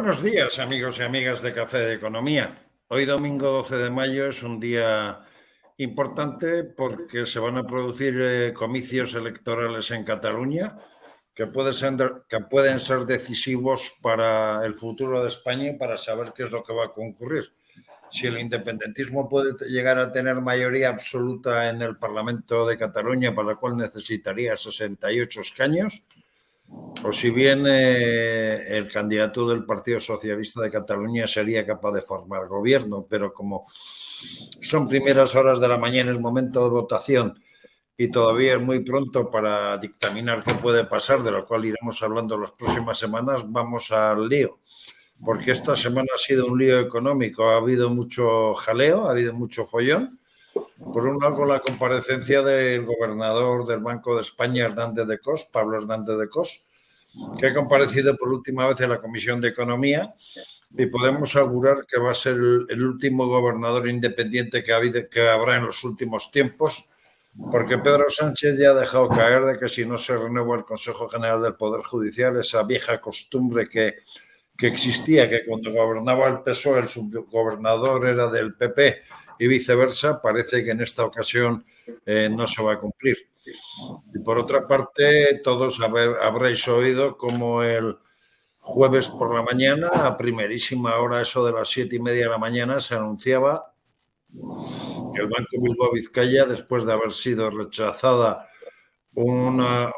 Buenos días, amigos y amigas de Café de Economía. Hoy, domingo 12 de mayo, es un día importante porque se van a producir comicios electorales en Cataluña que pueden ser decisivos para el futuro de España y para saber qué es lo que va a concurrir. Si el independentismo puede llegar a tener mayoría absoluta en el Parlamento de Cataluña, para lo cual necesitaría 68 escaños, o si bien el candidato del Partido Socialista de Cataluña sería capaz de formar gobierno, pero como son primeras horas de la mañana, es momento de votación y todavía es muy pronto para dictaminar qué puede pasar, de lo cual iremos hablando las próximas semanas, vamos al lío. Porque esta semana ha sido un lío económico, ha habido mucho jaleo, ha habido mucho follón. Por un lado, la comparecencia del gobernador del Banco de España, Hernández de Cos, Pablo Hernández de Cos, que ha comparecido por última vez en la Comisión de Economía, y podemos augurar que va a ser el último gobernador independiente que habrá en los últimos tiempos, porque Pedro Sánchez ya ha dejado caer de que si no se renueva el Consejo General del Poder Judicial, esa vieja costumbre que existía, que cuando gobernaba el PSOE el subgobernador era del PP y viceversa, parece que en esta ocasión no se va a cumplir. Y por otra parte, todos habréis oído cómo el jueves por la mañana, a primerísima hora, eso de las 7:30 de la mañana, se anunciaba que el Banco Bilbao Vizcaya, después de haber sido rechazada una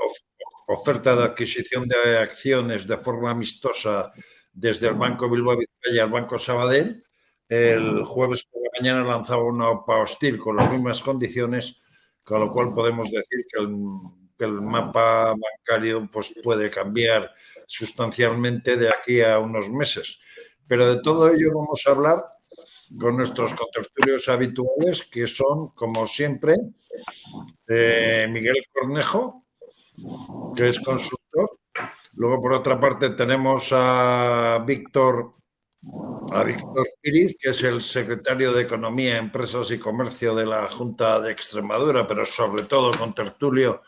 oferta de adquisición de acciones de forma amistosa desde el Banco Bilbao Vizcaya al Banco Sabadell, el jueves por la mañana lanzaba una OPA hostil con las mismas condiciones, con lo cual podemos decir que el mapa bancario pues, puede cambiar sustancialmente de aquí a unos meses. Pero de todo ello vamos a hablar con nuestros contertulios habituales, que son, como siempre, Miguel Cornejo, que es consultor. Luego, por otra parte, tenemos a Víctor Píriz, que es el secretario de Economía, Empresas y Comercio de la Junta de Extremadura, pero sobre todo contertulio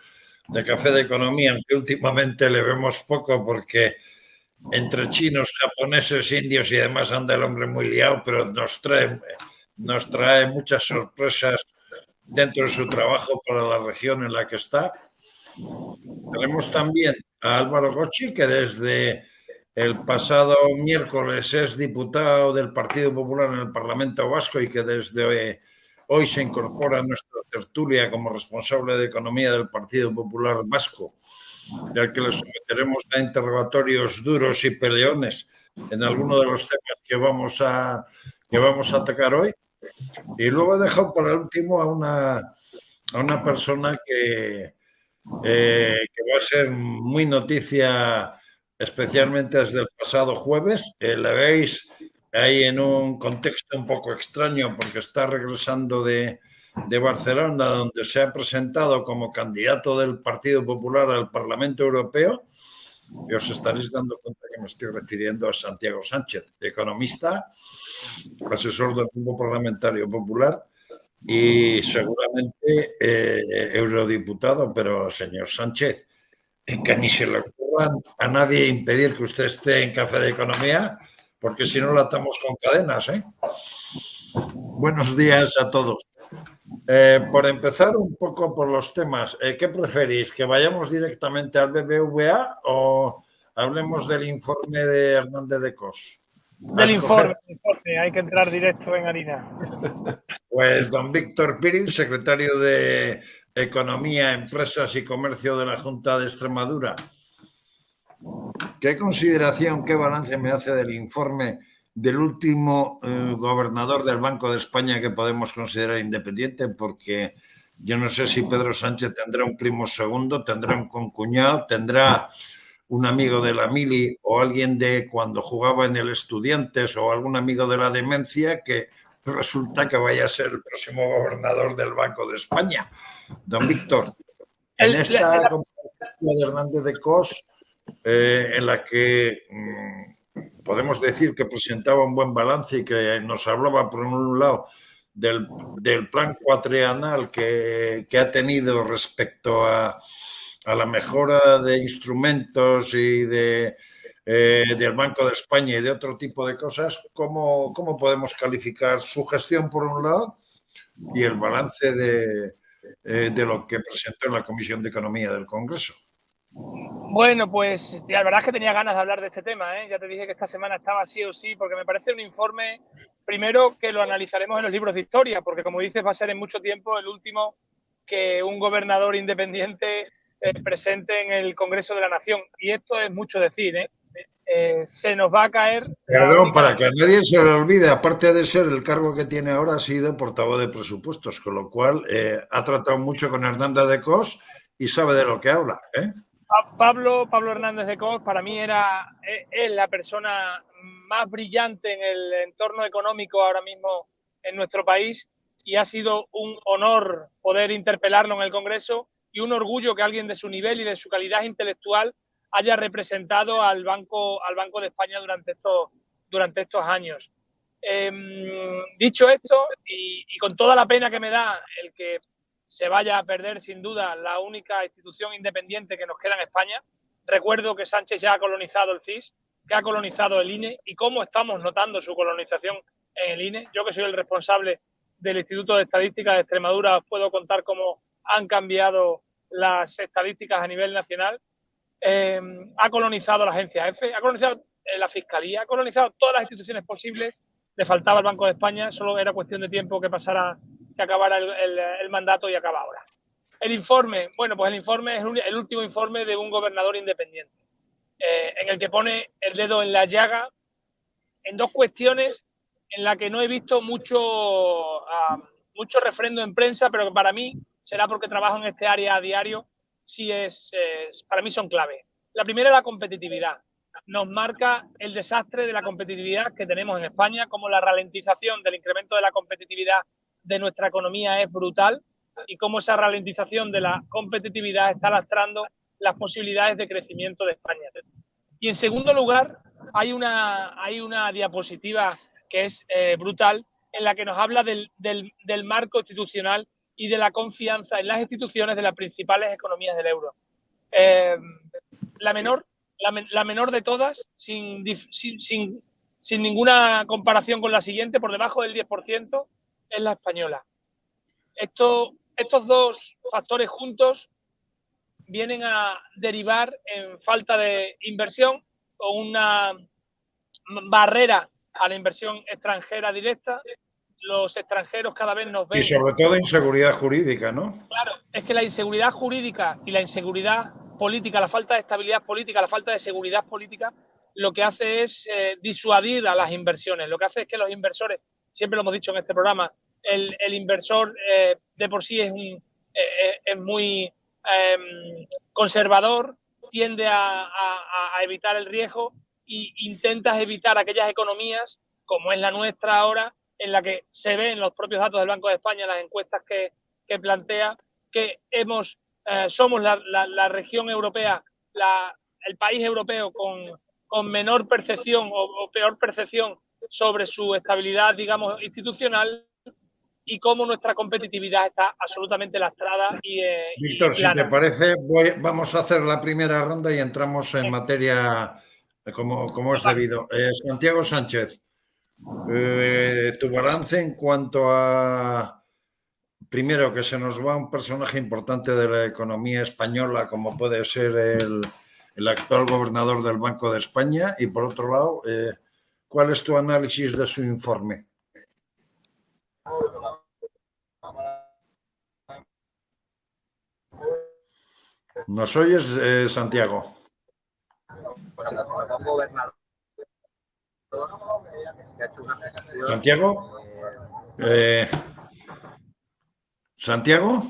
de Café de Economía, aunque últimamente le vemos poco porque entre chinos, japoneses, indios y demás anda el hombre muy liado, pero nos trae muchas sorpresas dentro de su trabajo para la región en la que está. Tenemos también a Álvaro Gochi, que desde el pasado miércoles es diputado del Partido Popular en el Parlamento Vasco y que desde hoy se incorpora a nuestra tertulia como responsable de Economía del Partido Popular Vasco, y al que le someteremos a interrogatorios duros y peleones en alguno de los temas que vamos a atacar hoy. Y luego he dejado para el último a una persona que va a ser muy noticia, especialmente desde el pasado jueves. La veis ahí en un contexto un poco extraño porque está regresando de Barcelona, donde se ha presentado como candidato del Partido Popular al Parlamento Europeo. Y os estaréis dando cuenta que me estoy refiriendo a Santiago Sánchez, economista, asesor del Grupo Parlamentario Popular y seguramente eurodiputado, pero señor Sánchez, que ni se le ocurra a nadie impedir que usted esté en Café de Economía, porque si no la atamos con cadenas, ¿eh? Buenos días a todos. Por empezar un poco por los temas, ¿qué preferís? ¿Que vayamos directamente al BBVA o hablemos del informe de Hernández de Cos? Del informe, hay que entrar directo en harina. Pues don Víctor Píriz, secretario de Economía, Empresas y Comercio de la Junta de Extremadura. ¿Qué consideración, qué balance me hace del informe del último gobernador del Banco de España que podemos considerar independiente? Porque yo no sé si Pedro Sánchez tendrá un primo segundo, tendrá un concuñado, tendrá un amigo de la mili o alguien de cuando jugaba en el Estudiantes o algún amigo de la demencia que resulta que vaya a ser el próximo gobernador del Banco de España. Don Víctor, en esta conferencia de Hernández de Cos, en la que podemos decir que presentaba un buen balance y que nos hablaba, por un lado, del plan cuatrienal que ha tenido respecto a la mejora de instrumentos y de del Banco de España y de otro tipo de cosas, ¿cómo podemos calificar su gestión por un lado y el balance de lo que presentó en la Comisión de Economía del Congreso? Bueno, pues la verdad es que tenía ganas de hablar de este tema, ¿eh? Ya te dije que esta semana estaba sí o sí, porque me parece un informe, primero, que lo analizaremos en los libros de historia, porque como dices, va a ser en mucho tiempo el último que un gobernador independiente presente en el Congreso de la Nación. Y esto es mucho decir, ¿eh? Se nos va a caer la Perdón, única... para que a nadie se le olvide, aparte de ser el cargo que tiene ahora, ha sido portavoz de presupuestos, con lo cual ha tratado mucho con Hernández de Cos y sabe de lo que habla, ¿eh? Pablo Hernández de Cos para mí es la persona más brillante en el entorno económico ahora mismo en nuestro país, y ha sido un honor poder interpelarlo en el Congreso y un orgullo que alguien de su nivel y de su calidad intelectual haya representado al Banco de España durante estos años. Dicho esto, y con toda la pena que me da el que se vaya a perder sin duda la única institución independiente que nos queda en España. Recuerdo que Sánchez ya ha colonizado el CIS, que ha colonizado el INE, y cómo estamos notando su colonización en el INE. Yo, que soy el responsable del Instituto de Estadística de Extremadura, os puedo contar cómo han cambiado las estadísticas a nivel nacional. Ha colonizado la agencia EFE, ha colonizado la Fiscalía, ha colonizado todas las instituciones posibles. Le faltaba el Banco de España, solo era cuestión de tiempo que acabara el mandato, y acaba ahora. El informe, bueno, pues el informe es el último informe de un gobernador independiente, en el que pone el dedo en la llaga en dos cuestiones en las que no he visto mucho refrendo en prensa, pero que para mí, será porque trabajo en este área a diario, sí para mí son clave. La primera es la competitividad. Nos marca el desastre de la competitividad que tenemos en España, como la ralentización del incremento de la competitividad de nuestra economía es brutal, y cómo esa ralentización de la competitividad está lastrando las posibilidades de crecimiento de España. Y en segundo lugar, hay una diapositiva que es brutal, en la que nos habla del marco institucional y de la confianza en las instituciones de las principales economías del euro. La menor de todas, sin ninguna comparación con la siguiente, por debajo del 10%, es la española. Estos dos factores juntos vienen a derivar en falta de inversión o una barrera a la inversión extranjera directa. Los extranjeros cada vez nos ven... Y sobre todo inseguridad jurídica, ¿no? Claro, es que la inseguridad jurídica y la inseguridad política, la falta de estabilidad política, la falta de seguridad política, lo que hace es disuadir a las inversiones. Lo que hace es que los inversores, siempre lo hemos dicho en este programa, el inversor de por sí es muy conservador, tiende a evitar el riesgo, e intentas evitar aquellas economías, como es la nuestra ahora, en la que se ven los propios datos del Banco de España, las encuestas que plantea, que somos la región europea, el país europeo con menor percepción o peor percepción sobre su estabilidad, digamos, institucional, y cómo nuestra competitividad está absolutamente lastrada Víctor, si te parece, vamos a hacer la primera ronda y entramos en materia como es debido. Santiago Sánchez, tu balance en cuanto a, primero, que se nos va un personaje importante de la economía española, como puede ser el actual gobernador del Banco de España, y por otro lado, ¿cuál es tu análisis de su informe? ¿Nos oyes, Santiago? ¿Santiago? ¿Santiago?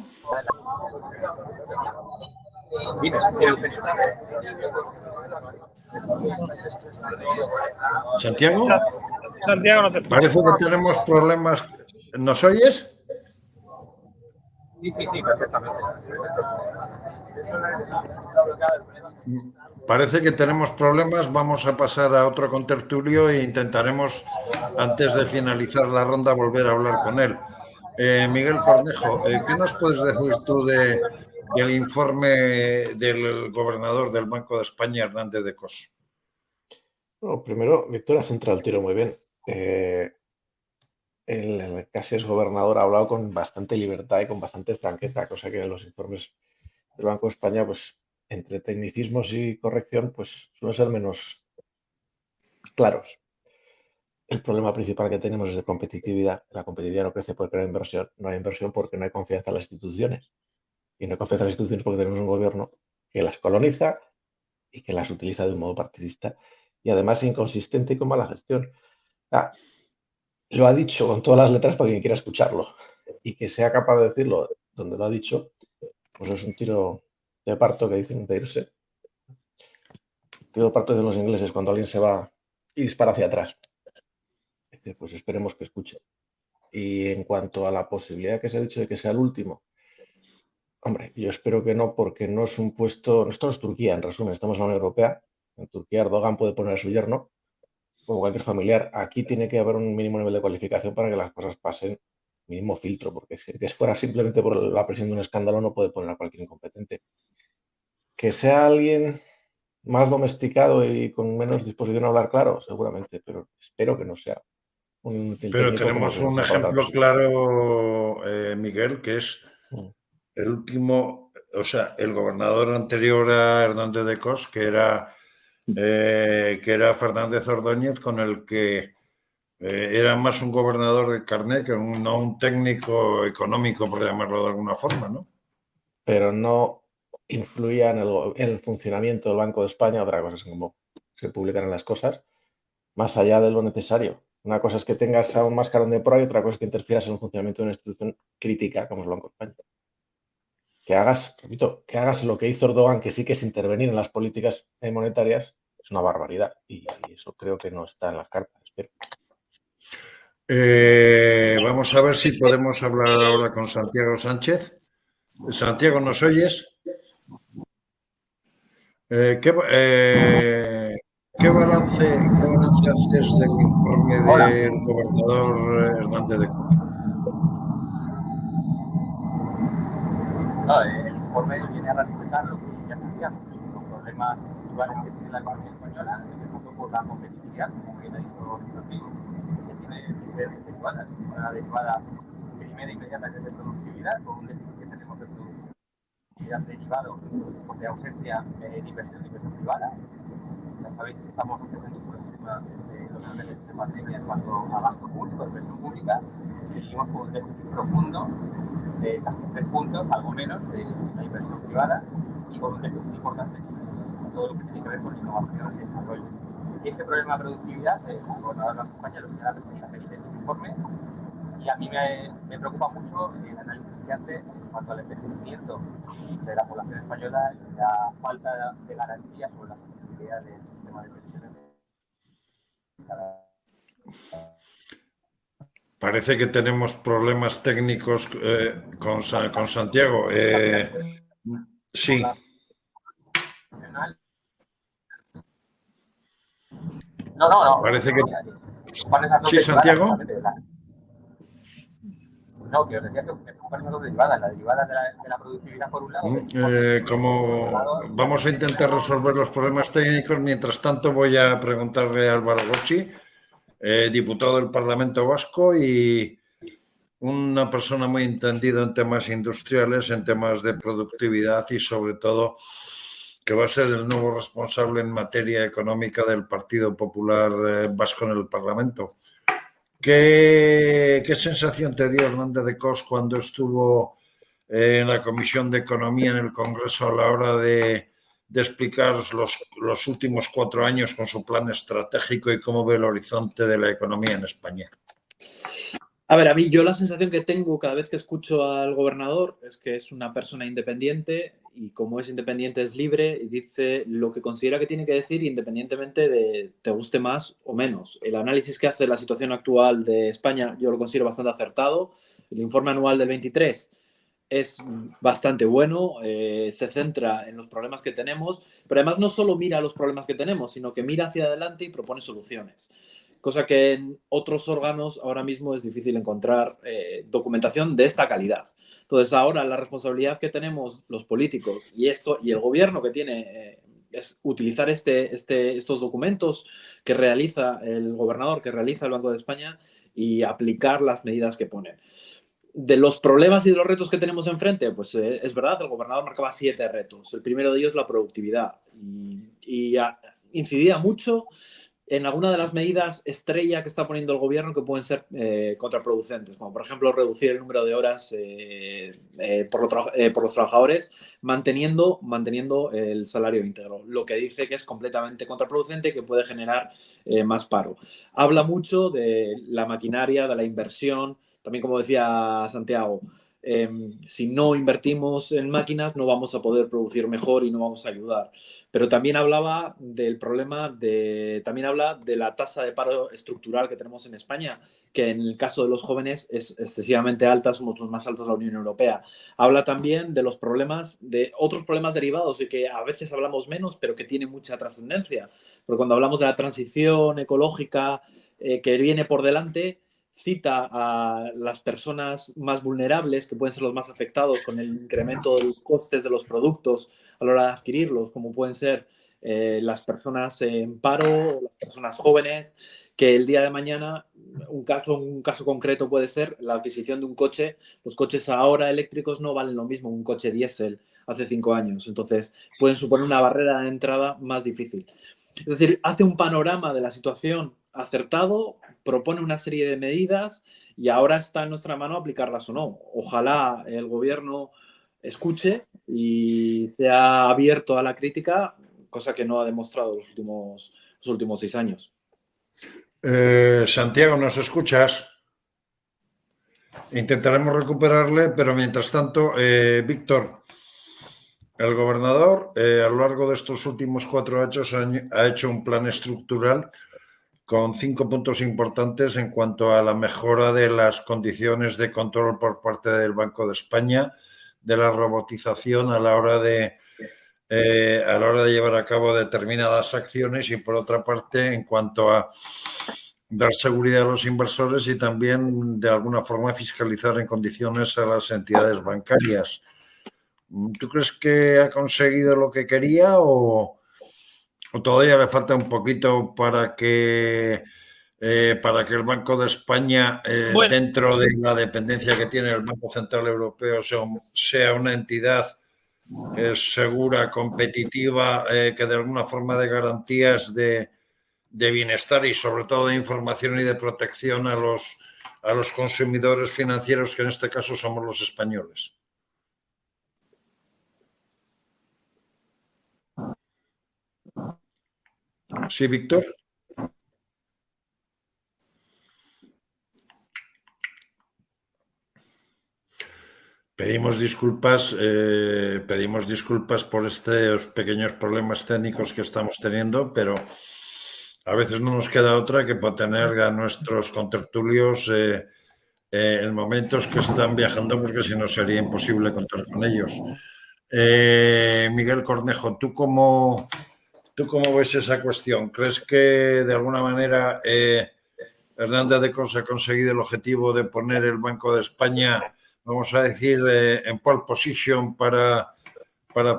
¿Santiago? Santiago, no te escucho. Parece que tenemos problemas. ¿Nos oyes? Sí, perfectamente. Parece que tenemos problemas. Vamos a pasar a otro contertulio e intentaremos, antes de finalizar la ronda, volver a hablar con él. Miguel Cornejo, ¿qué nos puedes decir tú del informe del gobernador del Banco de España, Hernández de Cos? Bueno, primero, Víctor ha centrado el tiro muy bien. El casi es gobernador ha hablado con bastante libertad y con bastante franqueza, cosa que en los informes del Banco de España, pues entre tecnicismos y corrección, pues suelen ser menos claros. El problema principal que tenemos es de competitividad. La competitividad no crece porque no hay inversión. No hay inversión porque no hay confianza en las instituciones. Y no hay confianza en las instituciones porque tenemos un gobierno que las coloniza y que las utiliza de un modo partidista y además inconsistente y con mala gestión. Ah, lo ha dicho con todas las letras para quien quiera escucharlo. Y que sea capaz de decirlo donde lo ha dicho, pues es un tiro de parto que dicen de irse. Tiro de parto de los ingleses cuando alguien se va y dispara hacia atrás. Dice, pues esperemos que escuche. Y en cuanto a la posibilidad que se ha dicho de que sea el último, hombre, yo espero que no, porque no es un puesto. Esto no es Turquía, en resumen, estamos en la Unión Europea. En Turquía Erdogan puede poner a su yerno, como cualquier familiar. Aquí tiene que haber un mínimo nivel de cualificación para que las cosas pasen, mínimo filtro, porque si que fuera simplemente por la presión de un escándalo no puede poner a cualquier incompetente. Que sea alguien más domesticado y con menos disposición a hablar claro, seguramente, pero espero que no sea un inútil Pero técnico como tenemos se un denuncia para otras ejemplo cosas. claro, Miguel, que es el último, o sea, el gobernador anterior a Hernández de Cos, que era Fernández Ordóñez, con el que era más un gobernador de carnet que no un técnico económico, por llamarlo de alguna forma, ¿no? Pero no influía en el funcionamiento del Banco de España. Otra cosa es cómo se publican las cosas, más allá de lo necesario. Una cosa es que tengas a un mascarón de pro y otra cosa es que interfieras en el funcionamiento de una institución crítica como es el Banco de España. Que hagas, repito, que hagas lo que hizo Erdogan, que sí que es intervenir en las políticas monetarias, es una barbaridad. Y eso creo que no está en las cartas. Espero. Vamos a ver si podemos hablar ahora con Santiago Sánchez. Santiago, ¿nos oyes? ¿Qué balance haces del informe Hola. del gobernador Hernández de Cos? No, el informe viene a ratificar lo que ya sabíamos, los problemas estructurales que tiene la economía española, empezando por la competitividad, como bien ha dicho nuestro amigo, que tiene diferentes derivadas. Una derivada primera inmediata que es de productividad, con un déficit que tenemos de productividad derivado por la ausencia de inversión privada. Ya sabéis que estamos ofreciendo por encima de los niveles de pandemia en cuanto a gasto público, inversión pública. Seguimos con un déficit profundo de casi 3 puntos, algo menos, de la inversión privada y con un déficit importante en todo lo que tiene que ver con innovación y desarrollo. Y este problema de productividad, el gobernador de España lo señala precisamente en su informe, y a mí me preocupa mucho el análisis que hace en cuanto al envejecimiento de la población española y la falta de garantía sobre la sostenibilidad del sistema de pensiones de cada. Parece que tenemos problemas técnicos con Santiago. Sí. No. Parece que... ¿Cuáles son las Sí, Santiago. No, que os decía que me preocupan esas dos derivadas, la derivada de la productividad por un lado. Como vamos a intentar resolver los problemas técnicos, mientras tanto voy a preguntarle a Álvaro Gocci, diputado del Parlamento Vasco y una persona muy entendida en temas industriales, en temas de productividad y sobre todo que va a ser el nuevo responsable en materia económica del Partido Popular Vasco en el Parlamento. ¿Qué sensación te dio Hernández de Cos cuando estuvo en la Comisión de Economía en el Congreso a la hora de explicar los últimos 4 años con su plan estratégico y cómo ve el horizonte de la economía en España? A ver, a mí yo la sensación que tengo cada vez que escucho al gobernador es que es una persona independiente y como es independiente es libre y dice lo que considera que tiene que decir independientemente de te guste más o menos. El análisis que hace de la situación actual de España yo lo considero bastante acertado. El informe anual del 23 es bastante bueno, se centra en los problemas que tenemos, pero además no solo mira los problemas que tenemos, sino que mira hacia adelante y propone soluciones. Cosa que en otros órganos ahora mismo es difícil encontrar documentación de esta calidad. Entonces ahora la responsabilidad que tenemos los políticos y el gobierno que tiene es utilizar estos documentos que realiza el gobernador, que realiza el Banco de España y aplicar las medidas que ponen. De los problemas y de los retos que tenemos enfrente, pues es verdad, el gobernador marcaba 7 retos. El primero de ellos, la productividad. Y incidía mucho en alguna de las medidas estrella que está poniendo el gobierno que pueden ser contraproducentes, como por ejemplo reducir el número de horas por los trabajadores, manteniendo el salario íntegro, lo que dice que es completamente contraproducente y que puede generar más paro. Habla mucho de la maquinaria, de la inversión, también como decía Santiago, si no invertimos en máquinas no vamos a poder producir mejor y no vamos a ayudar. Pero también hablaba del problema también habla de la tasa de paro estructural que tenemos en España, que en el caso de los jóvenes es excesivamente alta, somos los más altos de la Unión Europea. Habla también de los problemas, de otros problemas derivados y que a veces hablamos menos, pero que tienen mucha trascendencia. Porque cuando hablamos de la transición ecológica que viene por delante, cita a las personas más vulnerables, que pueden ser los más afectados con el incremento de los costes de los productos a la hora de adquirirlos, como pueden ser las personas en paro, las personas jóvenes, que el día de mañana, un caso concreto puede ser la adquisición de un coche. Los coches ahora eléctricos no valen lo mismo que un coche diésel hace 5 años, entonces pueden suponer una barrera de entrada más difícil. Es decir, hace un panorama de la situación acertado, propone una serie de medidas y ahora está en nuestra mano aplicarlas o no. Ojalá el gobierno escuche y sea abierto a la crítica, cosa que no ha demostrado los últimos 6 años. Santiago, ¿nos escuchas? Intentaremos recuperarle, pero mientras tanto, Víctor, el gobernador a lo largo de estos últimos 4 años ha hecho un plan estructural con 5 puntos importantes en cuanto a la mejora de las condiciones de control por parte del Banco de España, de la robotización a la hora de llevar a cabo determinadas acciones y, por otra parte, en cuanto a dar seguridad a los inversores y también, de alguna forma, fiscalizar en condiciones a las entidades bancarias. ¿Tú crees que ha conseguido lo que quería o todavía le falta un poquito para que el Banco de España, dentro de la dependencia que tiene el Banco Central Europeo, sea una entidad segura, competitiva, que de alguna forma dé garantías de bienestar y sobre todo de información y de protección a los consumidores financieros, que en este caso somos los españoles? Sí, Víctor. Pedimos disculpas por estos pequeños problemas técnicos que estamos teniendo, pero a veces no nos queda otra que tener a nuestros contertulios en momentos que están viajando, porque si no sería imposible contar con ellos. Miguel Cornejo, ¿tú cómo ves esa cuestión? ¿Crees que de alguna manera Hernández de Cos ha conseguido el objetivo de poner el Banco de España, vamos a decir, en pole position para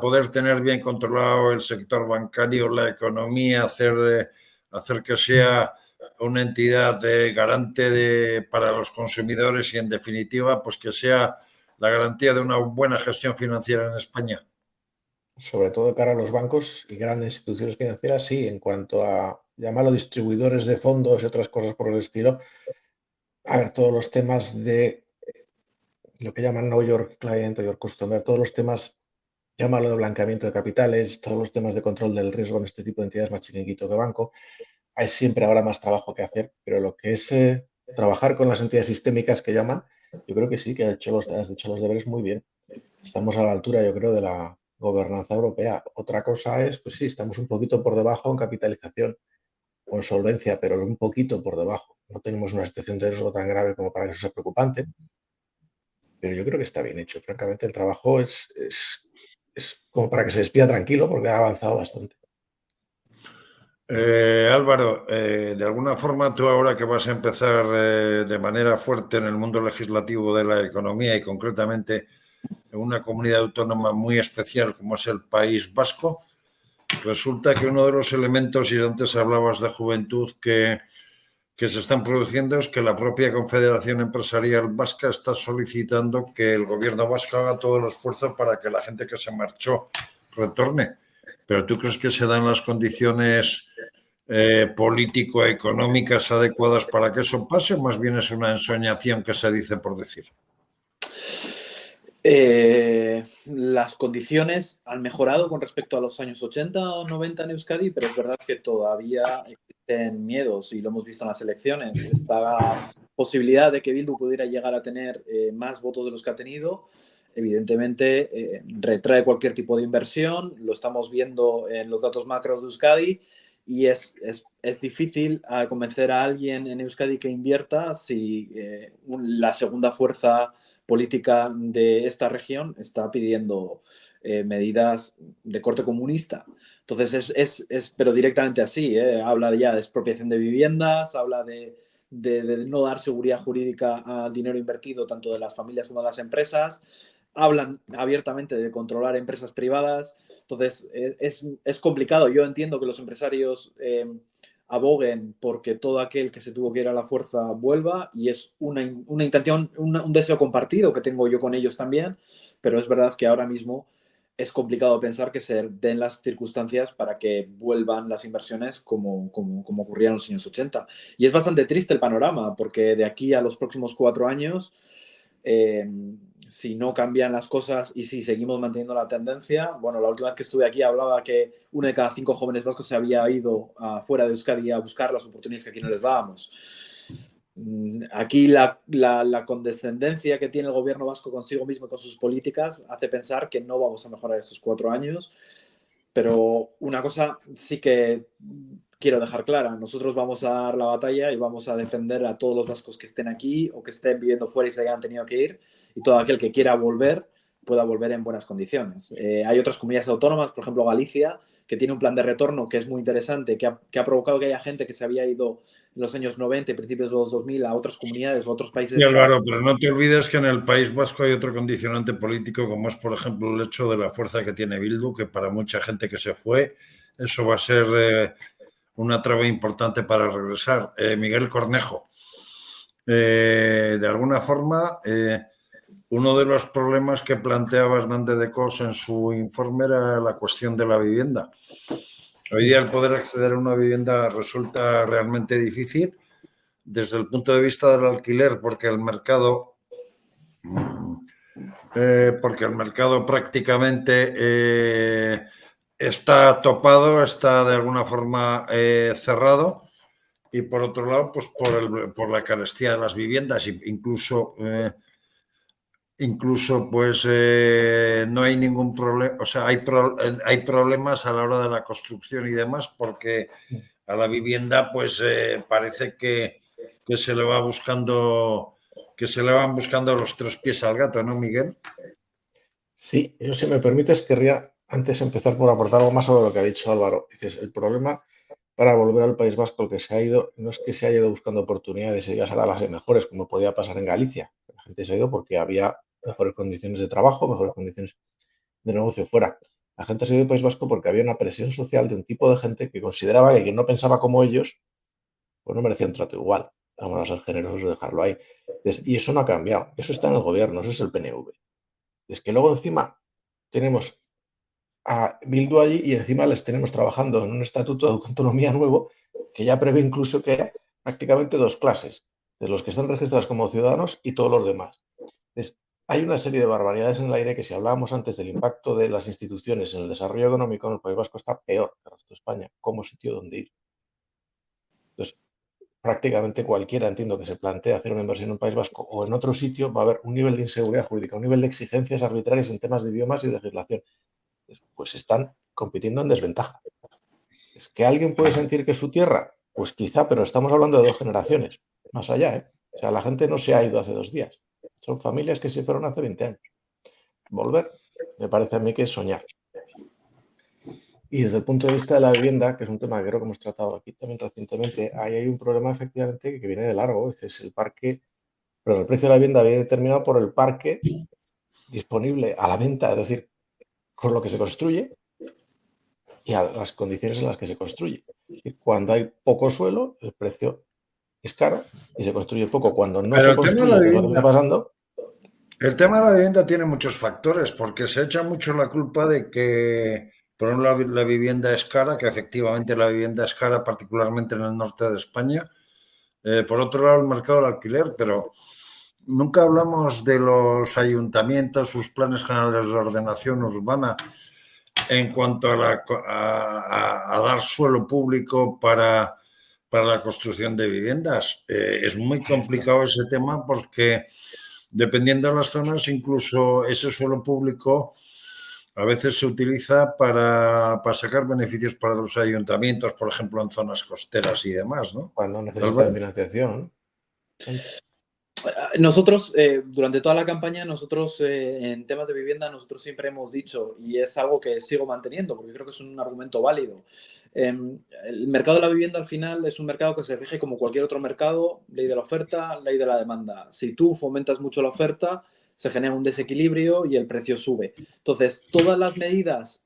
poder tener bien controlado el sector bancario, la economía, hacer que sea una entidad garante para los consumidores y, en definitiva, pues que sea la garantía de una buena gestión financiera en España? Sobre todo de cara a los bancos y grandes instituciones financieras, sí, en cuanto a, llamarlo, distribuidores de fondos y otras cosas por el estilo. A ver, todos los temas de lo que llaman Know Your Client o Your Customer, todos los temas, llámalo de blanqueamiento de capitales, todos los temas de control del riesgo en este tipo de entidades más chiquitito que banco, hay siempre ahora más trabajo que hacer, pero lo que es trabajar con las entidades sistémicas que llaman, yo creo que sí, que has hecho los deberes muy bien. Estamos a la altura, yo creo, de la gobernanza europea. Otra cosa es, pues sí, estamos un poquito por debajo en capitalización o en solvencia, pero un poquito por debajo. No tenemos una situación de riesgo tan grave como para que eso sea preocupante, pero yo creo que está bien hecho. Francamente, el trabajo es como para que se despida tranquilo, porque ha avanzado bastante. Álvaro, de alguna forma tú, ahora que vas a empezar de manera fuerte en el mundo legislativo de la economía y concretamente en una comunidad autónoma muy especial como es el País Vasco, resulta que uno de los elementos, y antes hablabas de juventud, que se están produciendo es que la propia Confederación Empresarial Vasca está solicitando que el gobierno vasco haga todo el esfuerzo para que la gente que se marchó retorne. ¿Pero tú crees que se dan las condiciones político-económicas adecuadas para que eso pase, o más bien es una ensoñación que se dice por decir? Las condiciones han mejorado con respecto a los años 80 o 90 en Euskadi, pero es verdad que todavía existen miedos y lo hemos visto en las elecciones. Esta posibilidad de que Bildu pudiera llegar a tener más votos de los que ha tenido, evidentemente retrae cualquier tipo de inversión. Lo estamos viendo en los datos macros de Euskadi y es difícil convencer a alguien en Euskadi que invierta si la segunda fuerza política de esta región está pidiendo medidas de corte comunista. Entonces, pero directamente así, habla ya de expropiación de viviendas, habla de no dar seguridad jurídica al dinero invertido tanto de las familias como de las empresas, hablan abiertamente de controlar empresas privadas. Entonces, es complicado. Yo entiendo que los empresarios aboguen porque todo aquel que se tuvo que ir a la fuerza vuelva, y es una intención, un deseo compartido que tengo yo con ellos también, pero es verdad que ahora mismo es complicado pensar que se den las circunstancias para que vuelvan las inversiones como ocurría en los años 80. Y es bastante triste el panorama, porque de aquí a los próximos 4 años, si no cambian las cosas y si seguimos manteniendo la tendencia, bueno, la última vez que estuve aquí hablaba que 1 de cada 5 jóvenes vascos se había ido fuera de Euskadi a buscar las oportunidades que aquí no les dábamos. Aquí la condescendencia que tiene el gobierno vasco consigo mismo y con sus políticas hace pensar que no vamos a mejorar estos 4 años, pero una cosa sí que quiero dejar clara: nosotros vamos a dar la batalla y vamos a defender a todos los vascos que estén aquí o que estén viviendo fuera y se hayan tenido que ir, y todo aquel que quiera volver pueda volver en buenas condiciones. Hay otras comunidades autónomas, por ejemplo Galicia, que tiene un plan de retorno que es muy interesante, que ha provocado que haya gente que se había ido en los años 90 y principios de los 2000 a otras comunidades o otros países. Sí, Álvaro, pero no te olvides que en el País Vasco hay otro condicionante político, como es, por ejemplo, el hecho de la fuerza que tiene Bildu, que para mucha gente que se fue, eso va a ser una traba importante para regresar. Miguel Cornejo, de alguna forma, uno de los problemas que planteaba Hernández de Cos en su informe era la cuestión de la vivienda. Hoy día el poder acceder a una vivienda resulta realmente difícil desde el punto de vista del alquiler, porque el mercado prácticamente está topado, está de alguna forma cerrado, y por otro lado, pues por la carestía de las viviendas, incluso pues no hay ningún problema, o sea, hay problemas a la hora de la construcción y demás, porque a la vivienda pues parece que se le va buscando, que se le van buscando los 3 pies al gato, ¿no, Miguel? Sí, yo, si me permites, querría antes empezar por aportar algo más sobre lo que ha dicho Álvaro. Dices, el problema para volver al País Vasco, el que se ha ido, no es que se haya ido buscando oportunidades y ya será las de mejores, como podía pasar en Galicia. La gente se ha ido porque había mejores condiciones de trabajo, mejores condiciones de negocio fuera. La gente se ha ido al País Vasco porque había una presión social de un tipo de gente que consideraba que quien no pensaba como ellos, pues no merecía un trato igual. Vamos a ser generosos y dejarlo ahí. Entonces, y eso no ha cambiado. Eso está en el gobierno, eso es el PNV. Es que luego encima tenemos a Bildu allí y encima les tenemos trabajando en un estatuto de autonomía nuevo que ya prevé incluso que haya prácticamente 2 clases, de los que están registrados como ciudadanos y todos los demás. Entonces, hay una serie de barbaridades en el aire que, si hablábamos antes del impacto de las instituciones en el desarrollo económico en el País Vasco, está peor que el resto de España como sitio donde ir. Entonces, prácticamente cualquiera, entiendo, que se plantee hacer una inversión en un País Vasco o en otro sitio, va a haber un nivel de inseguridad jurídica, un nivel de exigencias arbitrarias en temas de idiomas y de legislación. Pues están compitiendo en desventaja. ¿Es que alguien puede sentir que es su tierra? Pues quizá, pero estamos hablando de 2 generaciones, más allá, ¿eh? O sea, la gente no se ha ido hace 2 días. Son familias que se fueron hace 20 años. Volver, me parece a mí que es soñar. Y desde el punto de vista de la vivienda, que es un tema que creo que hemos tratado aquí también recientemente, ahí hay un problema efectivamente que viene de largo. Es el parque, pero el precio de la vivienda viene determinado por el parque disponible a la venta, es decir, con lo que se construye, y a las condiciones en las que se construye. Y cuando hay poco suelo, el precio es caro y se construye poco. Cuando no Pero se el tema de la construye, que es lo que está vivienda, pasando, el tema de la vivienda tiene muchos factores, porque se echa mucho la culpa de que, por un lado, la vivienda es cara, que efectivamente la vivienda es cara, particularmente en el norte de España. Por otro lado, el mercado del alquiler, pero nunca hablamos de los ayuntamientos, sus planes generales de ordenación urbana en cuanto a dar suelo público para la construcción de viviendas. Es muy complicado ese tema porque dependiendo de las zonas, incluso ese suelo público a veces se utiliza para sacar beneficios para los ayuntamientos, por ejemplo, en zonas costeras y demás, ¿no? cuando necesitan financiación. Nosotros, durante toda la campaña, nosotros en temas de vivienda, nosotros siempre hemos dicho, y es algo que sigo manteniendo, porque creo que es un argumento válido. El mercado de la vivienda al final es un mercado que se rige como cualquier otro mercado, ley de la oferta, ley de la demanda. Si tú fomentas mucho la oferta, se genera un desequilibrio y el precio sube. Entonces, todas las medidas...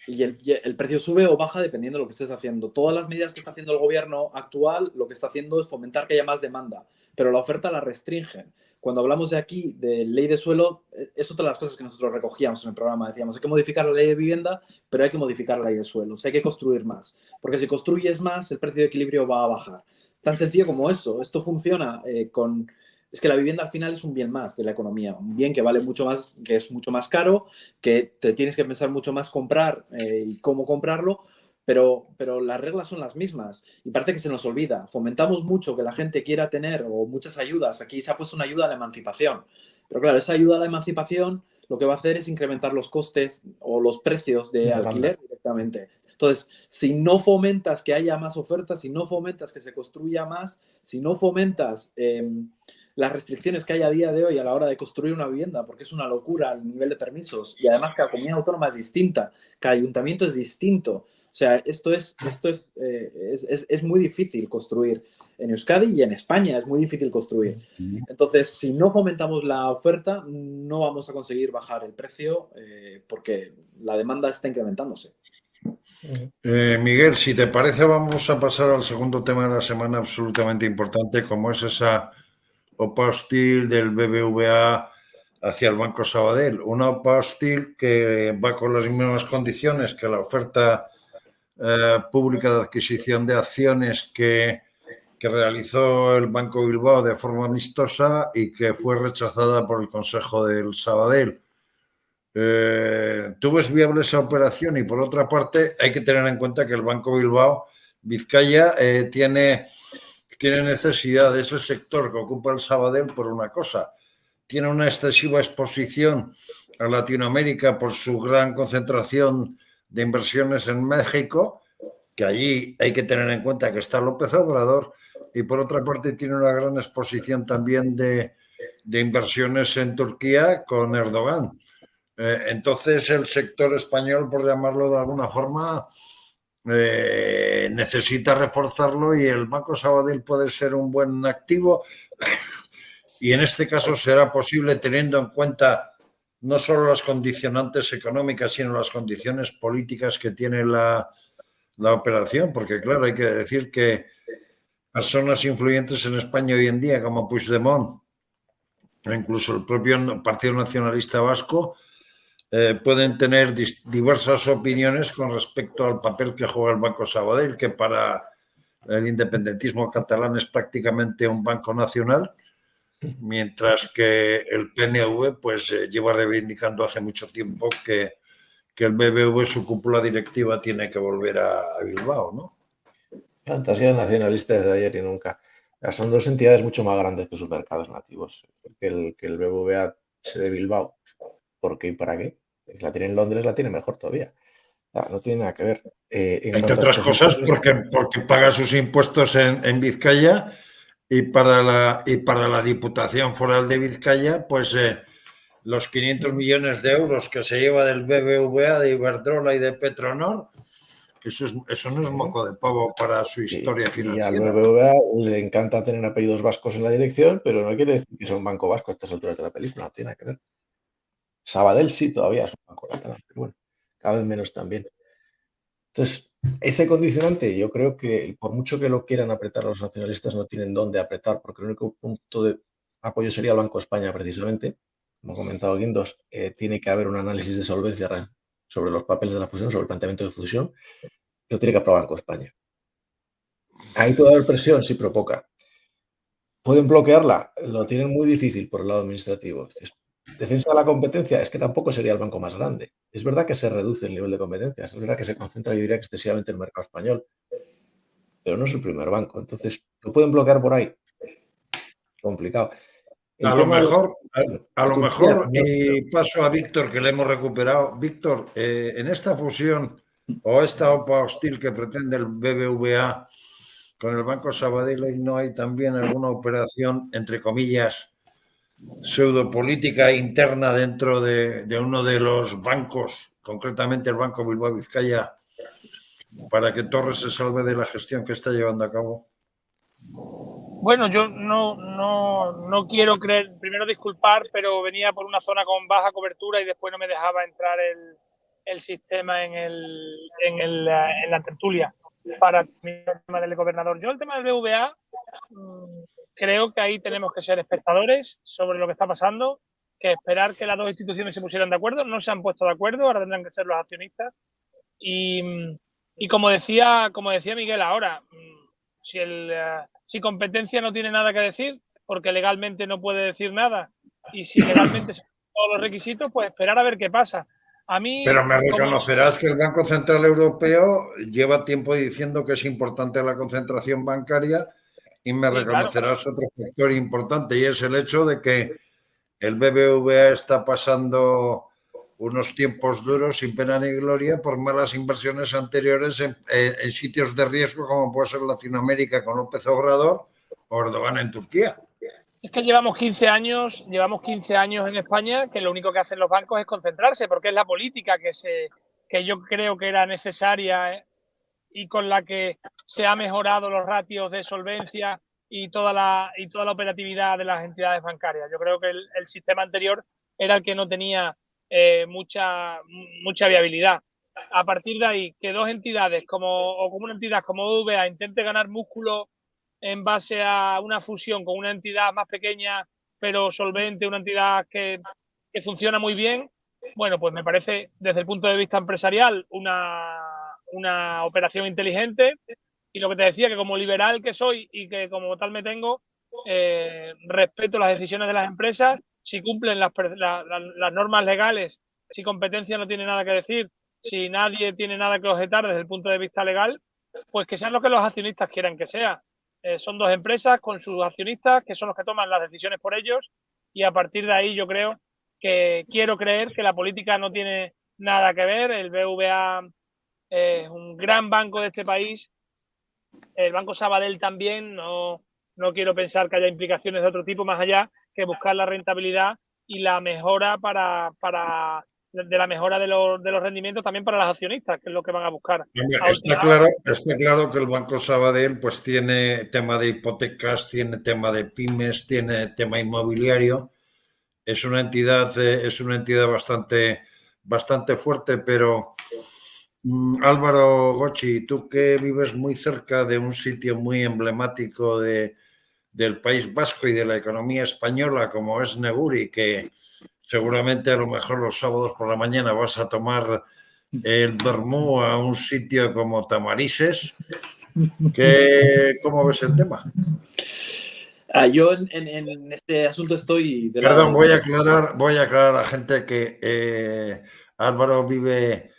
y el precio sube o baja dependiendo de lo que estés haciendo. Todas las medidas que está haciendo el gobierno actual lo que está haciendo es fomentar que haya más demanda, pero la oferta la restringen. Cuando hablamos de aquí, de ley de suelo, es otra de las cosas que nosotros recogíamos en el programa. Decíamos, hay que modificar la ley de vivienda, pero hay que modificar la ley de suelo. O sea, hay que construir más, porque si construyes más, el precio de equilibrio va a bajar. Tan sencillo como eso. Esto funciona con... Es que la vivienda al final es un bien más de la economía, un bien que vale mucho más, que es mucho más caro, que te tienes que pensar mucho más comprar y cómo comprarlo, pero las reglas son las mismas y parece que se nos olvida. Fomentamos mucho que la gente quiera tener o muchas ayudas. Aquí se ha puesto una ayuda a la emancipación, pero claro, esa ayuda a la emancipación lo que va a hacer es incrementar los costes o los precios de alquiler directamente. Entonces, si no fomentas que haya más ofertas, si no fomentas que se construya más, si no fomentas las restricciones que hay a día de hoy a la hora de construir una vivienda, porque es una locura el nivel de permisos y además cada comunidad autónoma es distinta, cada ayuntamiento es distinto. O sea, esto es muy difícil construir en Euskadi y en España es muy difícil construir. Entonces, si no fomentamos la oferta, no vamos a conseguir bajar el precio porque la demanda está incrementándose. Miguel, si te parece, vamos a pasar al segundo tema de la semana absolutamente importante, como es esa OPA hostil del BBVA hacia el Banco Sabadell. Una OPA hostil que va con las mismas condiciones que la oferta pública de adquisición de acciones que realizó el Banco Bilbao de forma amistosa y que fue rechazada por el Consejo del Sabadell. ¿Tú ves viable esa operación? Y por otra parte, hay que tener en cuenta que el Banco Bilbao, Vizcaya, tiene necesidad de ese sector que ocupa el Sabadell por una cosa. Tiene una excesiva exposición a Latinoamérica por su gran concentración de inversiones en México, que allí hay que tener en cuenta que está López Obrador, y por otra parte tiene una gran exposición también de inversiones en Turquía con Erdogan. Entonces el sector español, por llamarlo de alguna forma, necesita reforzarlo y el Banco Sabadell puede ser un buen activo y en este caso será posible teniendo en cuenta no solo las condicionantes económicas, sino las condiciones políticas que tiene la operación, porque claro, hay que decir que personas influyentes en España hoy en día como Puigdemont o incluso el propio Partido Nacionalista Vasco pueden tener diversas opiniones con respecto al papel que juega el Banco Sabadell, que para el independentismo catalán es prácticamente un banco nacional, mientras que el PNV pues lleva reivindicando hace mucho tiempo que el BBV, su cúpula directiva, tiene que volver a Bilbao, ¿no? Fantasía nacionalista desde ayer y nunca. Son dos entidades mucho más grandes que sus mercados nativos. Que el BBVA de Bilbao. ¿Por qué y para qué? Si la tiene en Londres, la tiene mejor todavía. No tiene nada que ver. Entre otras cosas, porque paga sus impuestos en Vizcaya y para la Diputación Foral de Vizcaya, pues los 500 millones de euros que se lleva del BBVA, de Iberdrola y de Petronor, eso no es moco de pavo para su historia financiera. Y al BBVA le encanta tener apellidos vascos en la dirección, pero no quiere decir que sea un banco vasco a estas alturas de la película, no tiene nada que ver. Sabadell sí todavía es un banco catalán, pero bueno, cada vez menos también. Entonces, ese condicionante, yo creo que por mucho que lo quieran apretar los nacionalistas, no tienen dónde apretar, porque el único punto de apoyo sería el Banco de España, precisamente. Como ha comentado Guindos, tiene que haber un análisis de solvencia sobre los papeles de la fusión, sobre el planteamiento de fusión, lo tiene que aprobar el Banco de España. Ahí puede haber presión, sí, pero poca. ¿Pueden bloquearla? Lo tienen muy difícil por el lado administrativo. Defensa de la competencia, es que tampoco sería el banco más grande. Es verdad que se reduce el nivel de competencias, es verdad que se concentra, yo diría, excesivamente en el mercado español, pero no es el primer banco. Entonces, ¿lo pueden bloquear por ahí? Complicado. El A lo tema de mejor, a lo Turquía, mejor, y paso a Víctor, que le hemos recuperado. Víctor, en esta fusión o esta OPA hostil que pretende el BBVA con el Banco Sabadell, ¿no hay también alguna operación, entre comillas, pseudopolítica interna dentro de uno de los bancos, concretamente el Banco Bilbao Vizcaya, para que Torres se salve de la gestión que está llevando a cabo? Bueno, yo no quiero creer, primero disculpar, pero venía por una zona con baja cobertura y después no me dejaba entrar el sistema en la tertulia para el tema del gobernador. Yo el tema del BVA creo que ahí tenemos que ser espectadores sobre lo que está pasando, que esperar que las dos instituciones se pusieran de acuerdo. No se han puesto de acuerdo, ahora tendrán que ser los accionistas. Y como decía Miguel ahora, si competencia no tiene nada que decir, porque legalmente no puede decir nada, y si legalmente se cumplen todos los requisitos, pues esperar a ver qué pasa. A mí, pero me reconocerás que el Banco Central Europeo lleva tiempo diciendo que es importante la concentración bancaria y me reconocerás otro factor importante, y es el hecho de que el BBVA está pasando unos tiempos duros sin pena ni gloria por malas inversiones anteriores en sitios de riesgo como puede ser Latinoamérica con López Obrador o Erdogan en Turquía. Es que llevamos 15 años en España que lo único que hacen los bancos es concentrarse, porque es la política que yo creo que era necesaria y con la que se ha mejorado los ratios de solvencia y toda la operatividad de las entidades bancarias. Yo creo que el sistema anterior era el que no tenía mucha viabilidad. A partir de ahí, que dos entidades como una entidad como BBVA intente ganar músculo en base a una fusión con una entidad más pequeña pero solvente, una entidad que funciona muy bien, bueno, pues me parece desde el punto de vista empresarial una operación inteligente. Y lo que te decía, que como liberal que soy y que como tal me tengo, respeto las decisiones de las empresas. Si cumplen las normas legales, si competencia no tiene nada que decir, si nadie tiene nada que objetar desde el punto de vista legal, pues que sean lo que los accionistas quieran que sea. Son dos empresas con sus accionistas que son los que toman las decisiones por ellos, y a partir de ahí yo quiero creer que la política no tiene nada que ver. El BVA es un gran banco de este país, el Banco Sabadell también. No quiero pensar que haya implicaciones de otro tipo más allá que buscar la rentabilidad y la mejora de la mejora de los rendimientos también para los accionistas, que es lo que van a buscar. Está claro que el Banco Sabadell pues tiene tema de hipotecas, tiene tema de pymes, tiene tema inmobiliario. Es una entidad bastante fuerte, pero Álvaro Gochi, tú que vives muy cerca de un sitio muy emblemático del País Vasco y de la economía española como es Neguri, que seguramente a lo mejor los sábados por la mañana vas a tomar el vermú a un sitio como Tamarises, ¿cómo ves el tema? Yo en este asunto estoy de Perdón, lado. voy a aclarar a la gente que Álvaro vive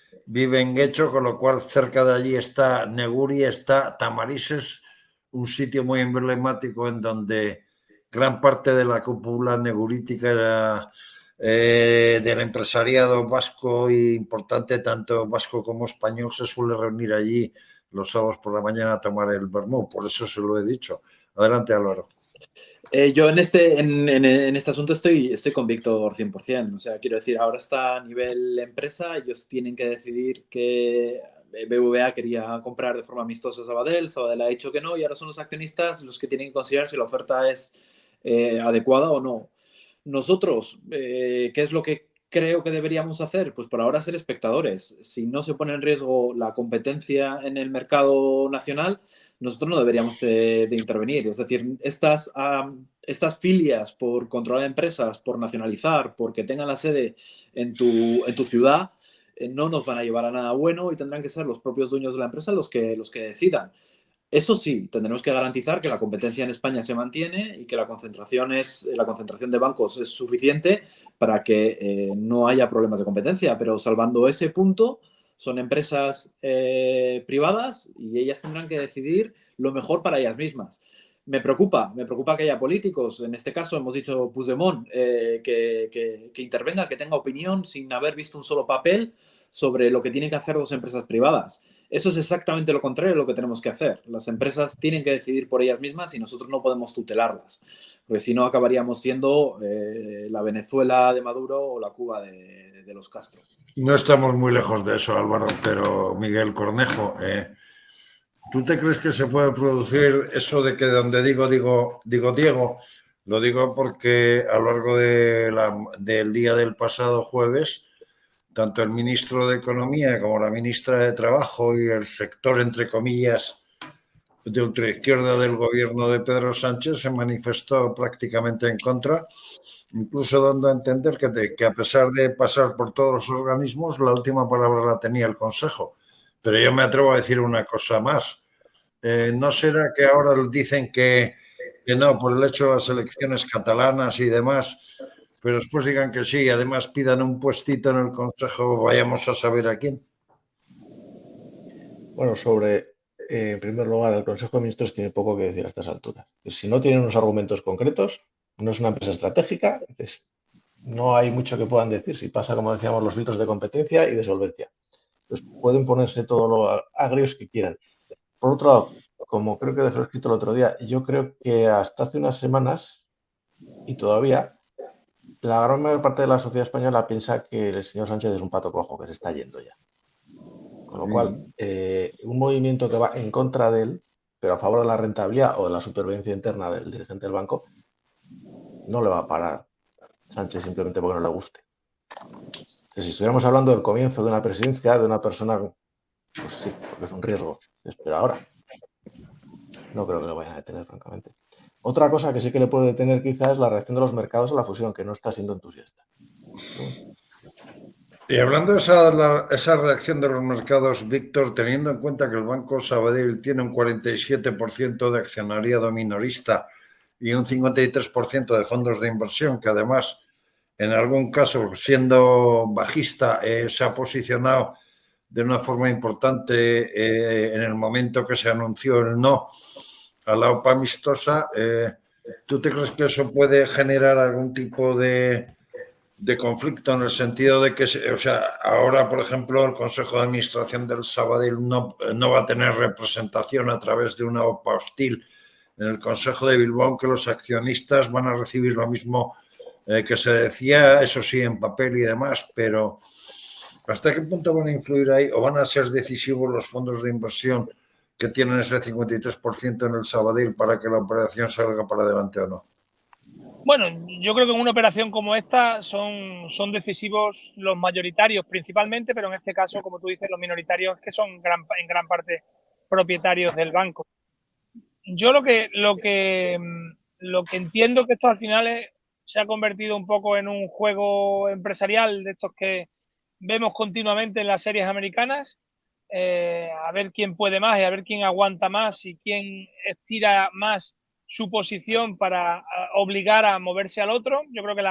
en Guecho, con lo cual cerca de allí está Neguri, está Tamarises, un sitio muy emblemático en donde gran parte de la cúpula negurítica del empresariado vasco e importante, tanto vasco como español, se suele reunir allí los sábados por la mañana a tomar el vermú. Por eso se lo he dicho. Adelante, Álvaro. Yo en este asunto estoy con Víctor 100%. O sea, quiero decir, ahora está a nivel empresa, ellos tienen que decidir que BBVA quería comprar de forma amistosa a Sabadell ha dicho que no, y ahora son los accionistas los que tienen que considerar si la oferta es adecuada o no. Nosotros, ¿qué es lo que creo que deberíamos hacer? Pues por ahora ser espectadores. Si no se pone en riesgo la competencia en el mercado nacional, nosotros no deberíamos de intervenir. Es decir, estas filias por controlar empresas, por nacionalizar, porque tengan la sede en tu ciudad, no nos van a llevar a nada bueno y tendrán que ser los propios dueños de la empresa los que decidan. Eso sí, tendremos que garantizar que la competencia en España se mantiene y que la concentración de bancos es suficiente para que no haya problemas de competencia. Pero salvando ese punto, son empresas privadas y ellas tendrán que decidir lo mejor para ellas mismas. Me preocupa que haya políticos, en este caso hemos dicho Puigdemont, que intervenga, que tenga opinión sin haber visto un solo papel sobre lo que tienen que hacer las empresas privadas. Eso es exactamente lo contrario de lo que tenemos que hacer. Las empresas tienen que decidir por ellas mismas y nosotros no podemos tutelarlas, porque si no acabaríamos siendo la Venezuela de Maduro o la Cuba de los Castro. No estamos muy lejos de eso, Álvaro, pero Miguel Cornejo, ¿tú te crees que se puede producir eso de que donde digo Diego? Lo digo porque a lo largo del día del pasado jueves, tanto el ministro de Economía como la ministra de Trabajo y el sector, entre comillas, de ultraizquierda del gobierno de Pedro Sánchez se manifestó prácticamente en contra, incluso dando a entender que a pesar de pasar por todos los organismos, la última palabra la tenía el Consejo. Pero yo me atrevo a decir una cosa más. ¿No será que ahora dicen que no por el hecho de las elecciones catalanas y demás, pero después digan que sí y además pidan un puestito en el Consejo, vayamos a saber a quién? Bueno, en primer lugar, el Consejo de Ministros tiene poco que decir a estas alturas. Si no tienen unos argumentos concretos, no es una empresa estratégica, entonces no hay mucho que puedan decir si pasa, como decíamos, los filtros de competencia y de solvencia. Pues pueden ponerse todo lo agrios que quieran. Por otro lado, como creo que dejé escrito el otro día, yo creo que hasta hace unas semanas y todavía la gran mayor parte de la sociedad española piensa que el señor Sánchez es un pato cojo que se está yendo ya. Con lo cual, un movimiento que va en contra de él, pero a favor de la rentabilidad o de la supervivencia interna del dirigente del banco, no le va a parar Sánchez simplemente porque no le guste. Entonces, si estuviéramos hablando del comienzo de una presidencia, de una persona, pues sí, porque es un riesgo. Pero ahora no creo que lo vayan a detener, francamente. Otra cosa que sí que le puede detener quizás es la reacción de los mercados a la fusión, que no está siendo entusiasta. Y hablando de esa reacción de los mercados, Víctor, teniendo en cuenta que el Banco Sabadell tiene un 47% de accionariado minorista y un 53% de fondos de inversión, que además, en algún caso, siendo bajista, se ha posicionado de una forma importante en el momento que se anunció el no a la OPA amistosa, ¿tú te crees que eso puede generar algún tipo de conflicto en el sentido de que, o sea, ahora, por ejemplo, el Consejo de Administración del Sabadell no va a tener representación a través de una OPA hostil en el Consejo de Bilbao, que los accionistas van a recibir lo mismo que se decía, eso sí, en papel y demás, pero ¿hasta qué punto van a influir ahí o van a ser decisivos los fondos de inversión que tienen ese 53% en el Sabadell para que la operación salga para adelante o no? Bueno, yo creo que en una operación como esta son decisivos los mayoritarios principalmente, pero en este caso, como tú dices, los minoritarios que son en gran parte propietarios del banco. Yo lo que entiendo que esto al final se ha convertido un poco en un juego empresarial de estos que vemos continuamente en las series americanas, a ver quién puede más y a ver quién aguanta más y quién estira más su posición para obligar a moverse al otro. Yo creo que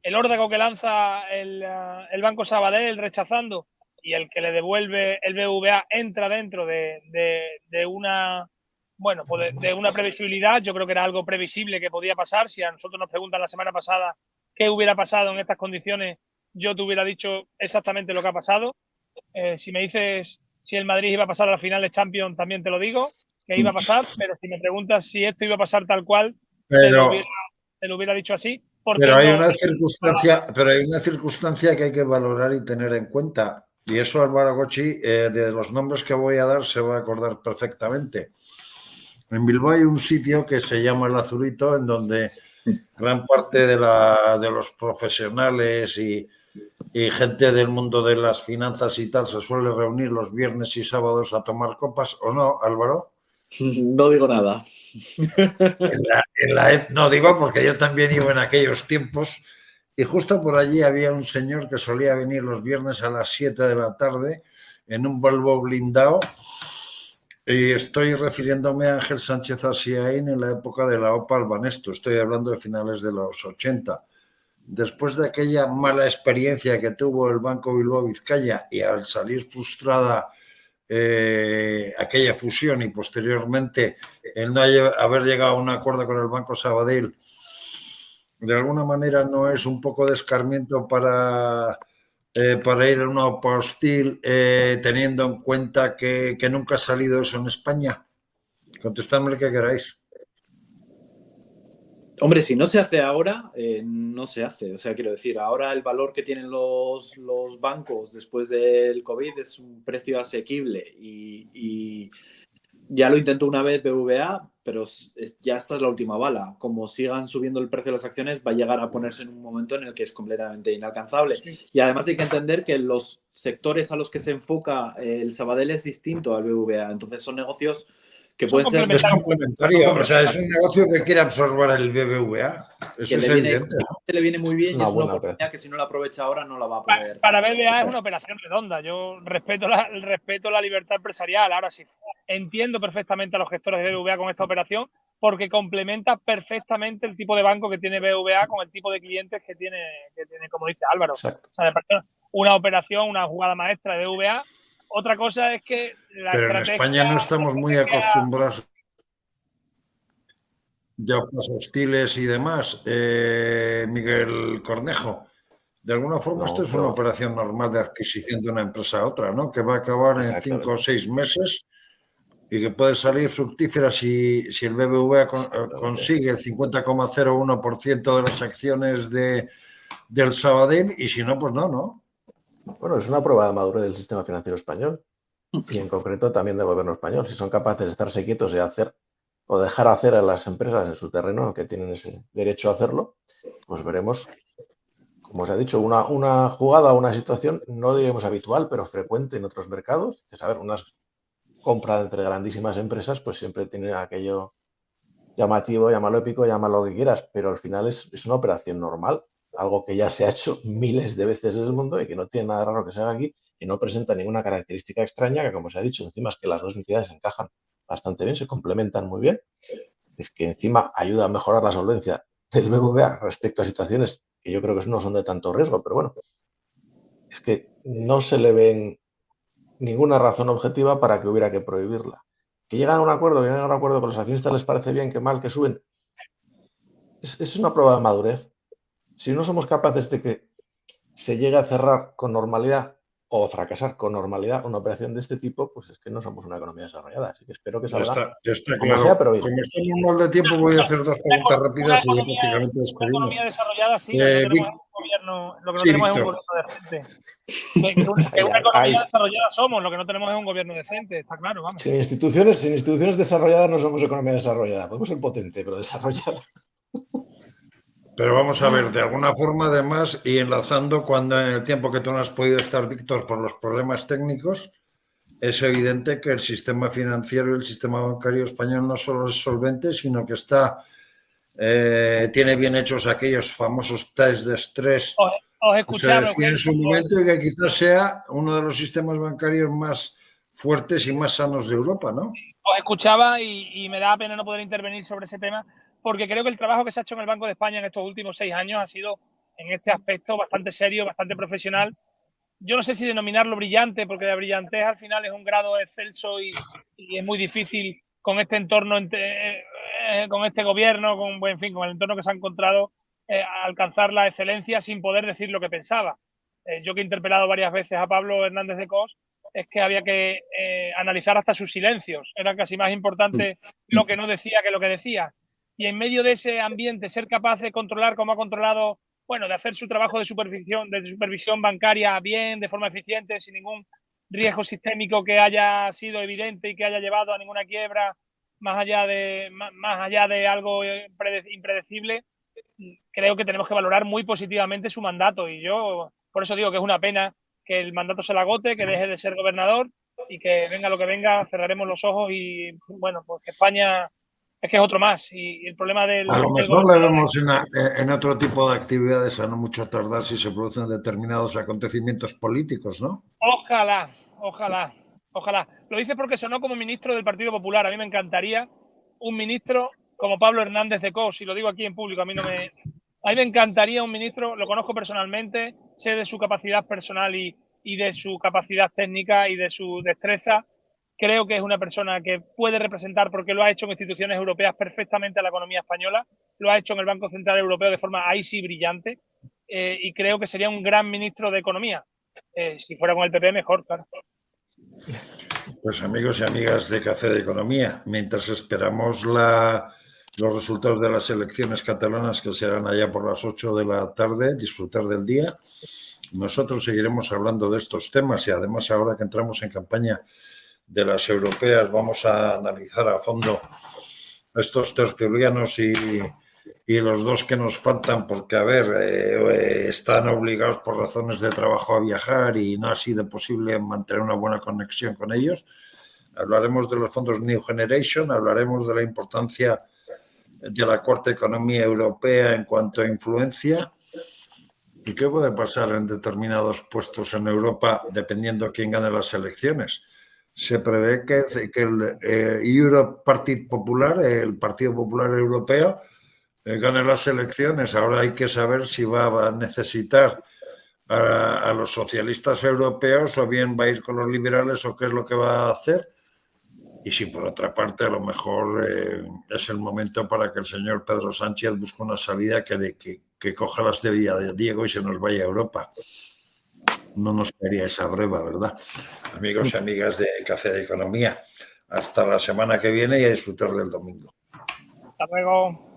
el órdago que lanza el Banco Sabadell rechazando y el que le devuelve el BBVA entra dentro de una, bueno, pues de una previsibilidad. Yo creo que era algo previsible que podía pasar. Si a nosotros nos preguntan la semana pasada qué hubiera pasado en estas condiciones, yo te hubiera dicho exactamente lo que ha pasado. Si me dices si el Madrid iba a pasar a la final de Champions, también te lo digo, que iba a pasar, pero si me preguntas si esto iba a pasar tal cual, te lo hubiera dicho así. Pero hay una circunstancia que hay que valorar y tener en cuenta, y eso Álvaro Gochi, de los nombres que voy a dar, se va a acordar perfectamente. En Bilbao hay un sitio que se llama El Azulito, en donde gran parte de los profesionales y gente del mundo de las finanzas y tal se suele reunir los viernes y sábados a tomar copas, ¿o no, Álvaro? No digo nada. No digo porque yo también iba en aquellos tiempos y justo por allí había un señor que solía venir los viernes a las 7 de la tarde en un Volvo blindado. Y estoy refiriéndome a Ángel Sánchez Asiaín en la época de la OPA Albanesto. Estoy hablando de finales de los 80. Después de aquella mala experiencia que tuvo el Banco Bilbao Vizcaya y al salir frustrada aquella fusión y posteriormente el no haber llegado a un acuerdo con el Banco Sabadell, de alguna manera no es un poco de escarmiento para ir a una OPA hostil teniendo en cuenta que nunca ha salido eso en España. Contestadme lo que queráis. Hombre, si no se hace ahora, no se hace. O sea, quiero decir, ahora el valor que tienen los bancos después del COVID es un precio asequible y ya lo intentó una vez BBVA, pero ya esta es la última bala. Como sigan subiendo el precio de las acciones, va a llegar a ponerse en un momento en el que es completamente inalcanzable. Sí. Y además hay que entender que los sectores a los que se enfoca el Sabadell es distinto al BBVA. Entonces son negocios que pueden ser... Es complementario, o sea, es un negocio que quiere absorber el BBVA. Eso es evidente, ¿no? Le viene muy bien y es una oportunidad que si no la aprovecha ahora no la va a poder. Para BBVA es una operación redonda. Yo respeto la libertad empresarial. Ahora sí, entiendo perfectamente a los gestores de BBVA con esta operación porque complementa perfectamente el tipo de banco que tiene BBVA con el tipo de clientes que tiene como dice Álvaro. Exacto. O sea, una operación, una jugada maestra de BBVA. Otra cosa es que pero en España no estamos muy acostumbrados ya a hostiles y demás. Miguel Cornejo, de alguna forma esto es una operación normal de adquisición de una empresa a otra, ¿no? Que va a acabar en 5 o 6 meses y que puede salir fructífera si el BBVA consigue el 50,01% de las acciones del Sabadell y si no, pues no. Bueno, es una prueba de madurez del sistema financiero español y en concreto también del gobierno español. Si son capaces de estarse quietos y hacer o dejar hacer a las empresas en su terreno que tienen ese derecho a hacerlo, pues veremos, como os he dicho, una jugada o una situación, no diremos habitual, pero frecuente en otros mercados. Es saber, una compra entre grandísimas empresas, pues siempre tiene aquello llamativo, llámalo épico, llámalo lo que quieras, pero al final es una operación normal, algo que ya se ha hecho miles de veces en el mundo y que no tiene nada raro que se haga aquí y no presenta ninguna característica extraña, que como se ha dicho, encima es que las dos entidades encajan bastante bien, se complementan muy bien, es que encima ayuda a mejorar la solvencia del BBVA respecto a situaciones que yo creo que no son de tanto riesgo, pero bueno, es que no se le ven ninguna razón objetiva para que hubiera que prohibirla. Que llegan a un acuerdo, que los accionistas les parece bien, que mal, que suben. Es una prueba de madurez. Si no somos capaces de que se llegue a cerrar con normalidad o fracasar con normalidad una operación de este tipo, pues es que no somos una economía desarrollada. Así que espero que salga está como claro. sea, pero bien. Como estamos mal de tiempo, voy a hacer 2 preguntas rápidas y ya prácticamente despedimos. Una economía desarrollada, sí, lo que no tenemos es un gobierno, lo que no tenemos es un gobierno decente. Que una economía desarrollada somos, lo que no tenemos es un gobierno decente, está claro, vamos. Sin instituciones desarrolladas no somos economía desarrollada. Podemos ser potente, pero desarrollada. Pero vamos a ver, de alguna forma, además, y enlazando cuando en el tiempo que tú no has podido estar, Víctor, por los problemas técnicos, es evidente que el sistema financiero y el sistema bancario español no solo es solvente, sino que tiene bien hechos aquellos famosos test de estrés que se decía en su momento y que quizás sea uno de los sistemas bancarios más fuertes y más sanos de Europa, ¿no? Os escuchaba y me da pena no poder intervenir sobre ese tema, porque creo que el trabajo que se ha hecho en el Banco de España en estos últimos 6 años ha sido, en este aspecto, bastante serio, bastante profesional. Yo no sé si denominarlo brillante, porque la brillantez al final es un grado excelso y es muy difícil con este entorno, con este gobierno, con el entorno que se ha encontrado, alcanzar la excelencia sin poder decir lo que pensaba. Yo que he interpelado varias veces a Pablo Hernández de Cos, es que había que analizar hasta sus silencios. Era casi más importante lo que no decía que lo que decía. Y en medio de ese ambiente, ser capaz de controlar como ha controlado, de hacer su trabajo de supervisión bancaria bien, de forma eficiente, sin ningún riesgo sistémico que haya sido evidente y que haya llevado a ninguna quiebra, más allá de algo impredecible, creo que tenemos que valorar muy positivamente su mandato, y yo por eso digo que es una pena que el mandato se le agote, que deje de ser gobernador y que venga lo que venga, cerraremos los ojos y bueno, pues que España es que es otro más, y el problema del A lo del mejor le gobernador vemos en otro tipo de actividades a no mucho tardar si se producen determinados acontecimientos políticos, ¿no? Ojalá, ojalá, ojalá. Lo dice porque sonó como ministro del Partido Popular. A mí me encantaría un ministro como Pablo Hernández de Cos, y lo digo aquí en público. A mí me encantaría un ministro, lo conozco personalmente, sé de su capacidad personal y de su capacidad técnica y de su destreza. Creo que es una persona que puede representar, porque lo ha hecho en instituciones europeas perfectamente, a la economía española, lo ha hecho en el Banco Central Europeo de forma ahí sí brillante, y creo que sería un gran ministro de Economía. Si fuera con el PP, mejor, claro. Pues amigos y amigas de Café de Economía, mientras esperamos los resultados de las elecciones catalanas, que serán allá por las 8 de la tarde, disfrutar del día, nosotros seguiremos hablando de estos temas, y además ahora que entramos en campaña de las europeas vamos a analizar a fondo estos tertulianos y los dos que nos faltan, porque, a ver, están obligados por razones de trabajo a viajar y no ha sido posible mantener una buena conexión con ellos. Hablaremos de los fondos New Generation, hablaremos de la importancia de la cuarta economía europea en cuanto a influencia y qué puede pasar en determinados puestos en Europa dependiendo de quién gane las elecciones. Se prevé que el Europe Party Popular, el Partido Popular Europeo, gane las elecciones. Ahora hay que saber si va a necesitar a los socialistas europeos o bien va a ir con los liberales o qué es lo que va a hacer. Y si por otra parte a lo mejor es el momento para que el señor Pedro Sánchez busque una salida que coja las de Villadiego y se nos vaya a Europa. No nos quería esa breva, ¿verdad? Amigos y amigas de Café de Economía, hasta la semana que viene y a disfrutar del domingo. Hasta luego.